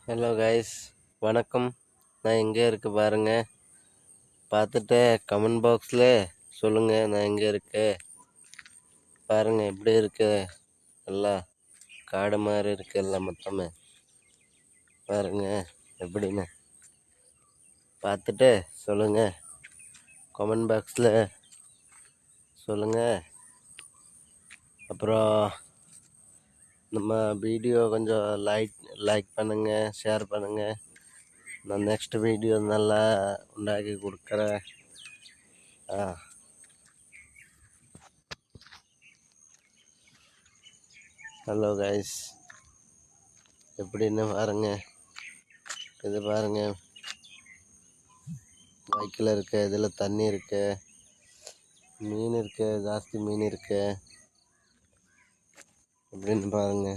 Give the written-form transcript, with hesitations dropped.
Hello guys, வணக்கம். நான் எங்கே இருக்கு பாருங்க. பார்த்துட்டு கமெண்ட் பாக்ஸில் சொல்லுங்கள் நான் எங்கே இருக்கு. பாருங்க எப்படி இருக்கு, எல்லாம் காடு மாதிரி இருக்கு எல்லாம் மொத்தமே. பாருங்க எப்படின்னு பார்த்துட்டு சொல்லுங்கள், கமெண்ட் பாக்ஸில் சொல்லுங்கள். அப்புறம் நம்ம வீடியோ கொஞ்சம் லைக் பண்ணுங்கள், ஷேர் பண்ணுங்கள். நான் நெக்ஸ்ட் வீடியோ நல்லா உண்டாக்கி கொடுக்குறேன். ஹலோ கைஸ், எப்படின்னு பாருங்க. இது பாருங்க, பைக்கில் இருக்கு, இதில் தண்ணி இருக்கு, மீன் இருக்கு, ஜாஸ்தி மீன் இருக்கு. எப்படின்னு பாருங்க.